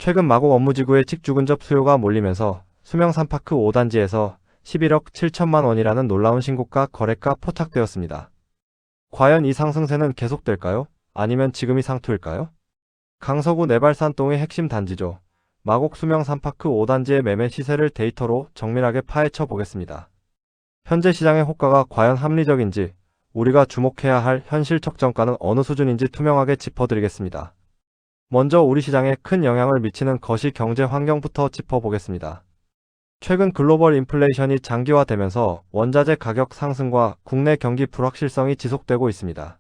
최근 마곡 업무지구의 직주근접 수요가 몰리면서 수명산파크 5단지에서 11억 7천만 원이라는 놀라운 신고가 거래가 포착되었습니다. 과연 이 상승세는 계속될까요? 아니면 지금이 상투일까요? 강서구 내발산동의 핵심 단지죠. 마곡 수명산파크 5단지의 매매 시세를 데이터로 정밀하게 파헤쳐 보겠습니다. 현재 시장의 호가가 과연 합리적인지, 우리가 주목해야 할 현실 적정가는 어느 수준인지 투명하게 짚어드리겠습니다. 먼저 우리 시장에 큰 영향을 미치는 거시 경제 환경부터 짚어보겠습니다. 최근 글로벌 인플레이션이 장기화되면서 원자재 가격 상승과 국내 경기 불확실성이 지속되고 있습니다.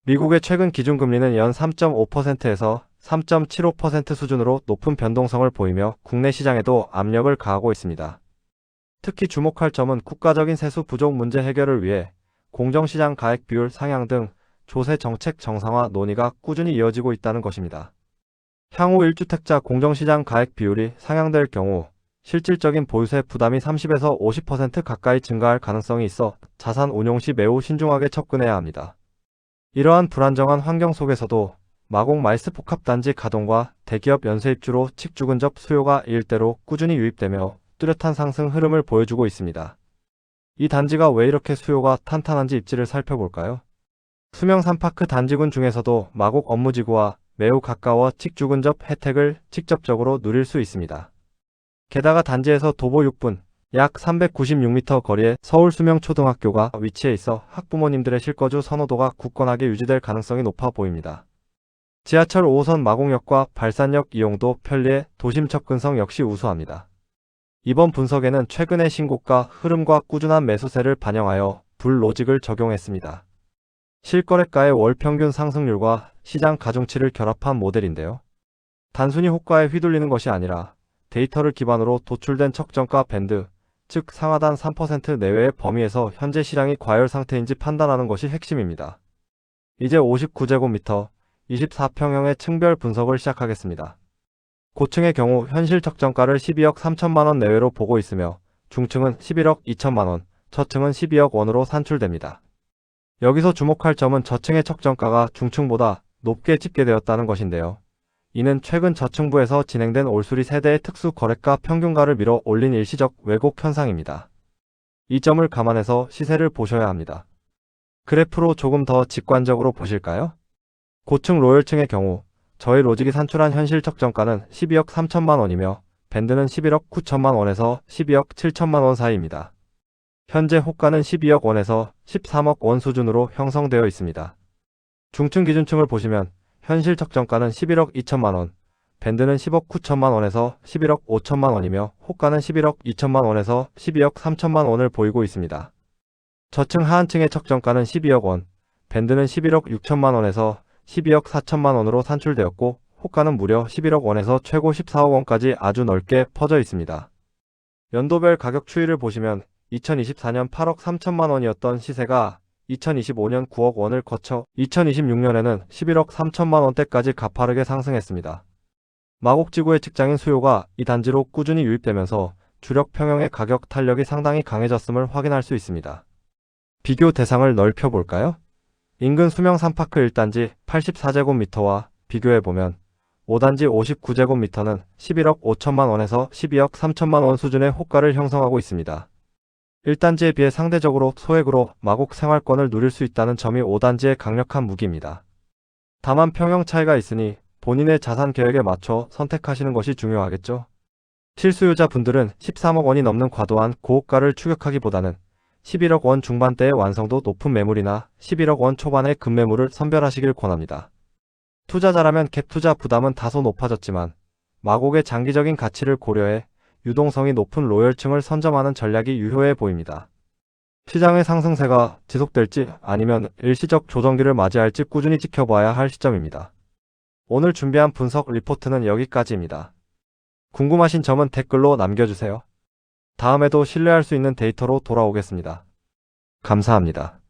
미국의 최근 기준금리는 연 3.5%에서 3.75% 수준으로 높은 변동성을 보이며 국내 시장에도 압력을 가하고 있습니다. 특히 주목할 점은 국가적인 세수 부족 문제 해결을 위해 공정시장 가액 비율 상향 등 조세 정책 정상화 논의가 꾸준히 이어지고 있다는 것입니다. 향후 1주택자 공정시장 가액 비율이 상향될 경우 실질적인 보유세 부담이 30에서 50% 가까이 증가할 가능성이 있어 자산 운용 시 매우 신중하게 접근해야 합니다. 이러한 불안정한 환경 속에서도 마곡 마이스복합단지 가동과 대기업 연쇄 입주로 직주근접 수요가 일대로 꾸준히 유입되며 뚜렷한 상승 흐름을 보여주고 있습니다. 이 단지가 왜 이렇게 수요가 탄탄한지 입지를 살펴볼까요? 수명산파크 단지군 중에서도 마곡 업무지구와 매우 가까워 직주근접 혜택을 직접적으로 누릴 수 있습니다. 게다가 단지에서 도보 6분, 약 396m 거리에 서울수명초등학교가 위치해 있어 학부모님들의 실거주 선호도가 굳건하게 유지될 가능성이 높아 보입니다. 지하철 5호선 마곡역과 발산역 이용도 편리해 도심 접근성 역시 우수합니다. 이번 분석에는 최근의 신고가 흐름과 꾸준한 매수세를 반영하여 불로직을 적용했습니다. 실거래가의 월 평균 상승률과 시장 가중치를 결합한 모델인데요. 단순히 호가에 휘둘리는 것이 아니라 데이터를 기반으로 도출된 적정가 밴드, 즉 상하단 3% 내외의 범위에서 현재 시장이 과열 상태인지 판단하는 것이 핵심입니다. 이제 59제곱미터, 24평형의 층별 분석을 시작하겠습니다. 고층의 경우 현실 적정가를 12억 3천만 원 내외로 보고 있으며 중층은 11억 2천만 원, 저층은 12억 원으로 산출됩니다. 여기서 주목할 점은 저층의 적정가가 중층보다 높게 집계되었다는 것인데요. 이는 최근 저층부에서 진행된 올수리 세대의 특수 거래가 평균가를 밀어 올린 일시적 왜곡 현상입니다. 이 점을 감안해서 시세를 보셔야 합니다. 그래프로 조금 더 직관적으로 보실까요? 고층 로열층의 경우 저희 로직이 산출한 현실 적정가는 12억 3천만 원이며 밴드는 11억 9천만 원에서 12억 7천만 원 사이입니다. 현재 호가는 12억 원에서 13억 원 수준으로 형성되어 있습니다. 중층 기준층을 보시면 현실 적정가는 11억 2천만 원, 밴드는 10억 9천만 원에서 11억 5천만 원이며 호가는 11억 2천만 원에서 12억 3천만 원을 보이고 있습니다. 저층 하한층의 적정가는 12억 원, 밴드는 11억 6천만 원에서 12억 4천만 원으로 산출되었고 호가는 무려 11억 원에서 최고 14억 원까지 아주 넓게 퍼져 있습니다. 연도별 가격 추이를 보시면 2024년 8억 3천만 원이었던 시세가 2025년 9억 원을 거쳐 2026년에는 11억 3천만 원대까지 가파르게 상승했습니다. 마곡지구의 직장인 수요가 이 단지로 꾸준히 유입되면서 주력 평형의 가격 탄력이 상당히 강해졌음을 확인할 수 있습니다. 비교 대상을 넓혀볼까요? 인근 수명산파크 1단지 84제곱미터와 비교해보면 5단지 59제곱미터는 11억 5천만 원에서 12억 3천만 원 수준의 호가를 형성하고 있습니다. 1단지에 비해 상대적으로 소액으로 마곡 생활권을 누릴 수 있다는 점이 5단지의 강력한 무기입니다. 다만 평형 차이가 있으니 본인의 자산 계획에 맞춰 선택하시는 것이 중요하겠죠. 실수요자 분들은 13억 원이 넘는 과도한 고호가를 추격하기보다는 11억 원 중반대의 완성도 높은 매물이나 11억 원 초반의 급매물을 선별하시길 권합니다. 투자자라면 갭 투자 부담은 다소 높아졌지만 마곡의 장기적인 가치를 고려해 유동성이 높은 로열층을 선점하는 전략이 유효해 보입니다. 시장의 상승세가 지속될지 아니면 일시적 조정기를 맞이할지 꾸준히 지켜봐야 할 시점입니다. 오늘 준비한 분석 리포트는 여기까지입니다. 궁금하신 점은 댓글로 남겨주세요. 다음에도 신뢰할 수 있는 데이터로 돌아오겠습니다. 감사합니다.